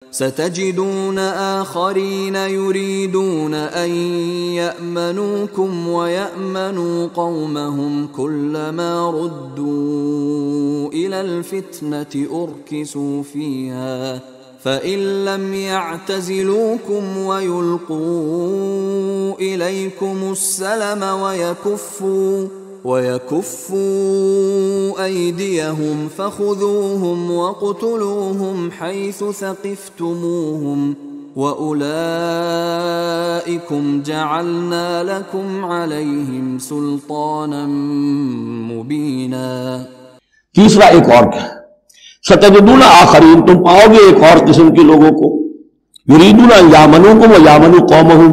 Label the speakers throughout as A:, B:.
A: सतजिदून आखरीन युरीदून अन यअमनूकुम व यअमनू कौमहुम कुल्लमा रुद्दू इलल फित्नति उर्किसू फीहा फ़इन लम यअतज़िलूकुम व युल्क़ू इलैकुमुस्सलम व यकुफ़्फ़ू अयदियहुम फ़ख़ुज़ूहुम वक़्तुलूहुम हैसु सक़िफ़्तुमूहुम व उलाइकुम जअलना लकुम अलैहिम सुल्तानम मुबीना।
B: तीसरा एक और क्या, सतजिदून आखरीन, तुम पाओगे एक और किस्म के लोगों को, युरीदून अन यामनूकुम व यामनू कौमहुम,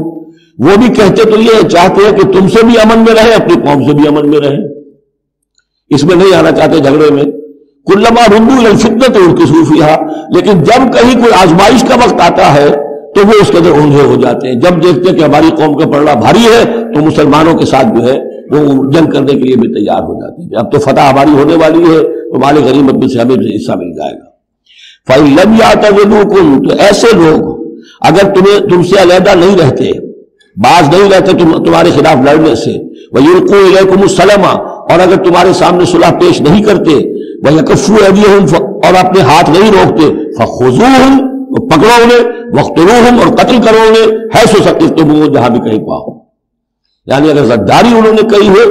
B: वो भी कहते तो ये चाहते हैं कि तुमसे भी अमन में रहे, अपनी कौम से भी अमन में रहे, इसमें नहीं आना चाहते झगड़े में। कुल्लमा रुद्दू इलल फित्नति उर्किसू फीहा, लेकिन जब कहीं कोई आजमाइश का वक्त आता है तो वो उसके अंदर ऊंधे हो जाते हैं। जब देखते हैं कि हमारी कौम का पलड़ा भारी है तो मुसलमानों के साथ जो है वो जंग करने के लिए भी तैयार हो जाते हैं। अब तो फतह हमारी होने वाली है तो माल गनीमत में से हमें हिस्सा मिल जाएगा। फ़इन लम यअतज़िलूकुम, तो ऐसे लोग अगर तुमसे अलहदा नहीं रहते, बाज नहीं रहते तुम्हारे खिलाफ लड़ने से, व युल्क़ू इलैकुमुस्सलम, और अगर तुम्हारे सामने सुलह पेश नहीं करते, व यकुफ़्फ़ू अयदियहुम, और अपने हाथ नहीं रोकते, फ़ख़ुज़ूहुम, पकड़ो उन्हें, वक़्तुलूहुम, और कत्ल करो उन्हें, हैसु सक़िफ़्तुमूहुम, जहां भी कहीं पाओ। यानी अगर ज़द्दारी उन्होंने कही है,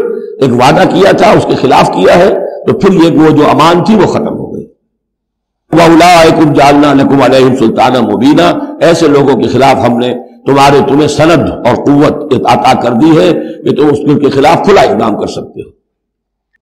B: एक वादा किया था उसके खिलाफ किया है, तो फिर ये वो जो अमान थी वो खत्म हो गई। व उलाइकुम जअलना लकुम अलैहिम सुल्तानम मुबीना, ऐसे लोगों के खिलाफ हमने तुम्हें सनद और कुव्वत अता कर दी है कि तुम उसके खिलाफ खुला इक़दाम कर सकते हो।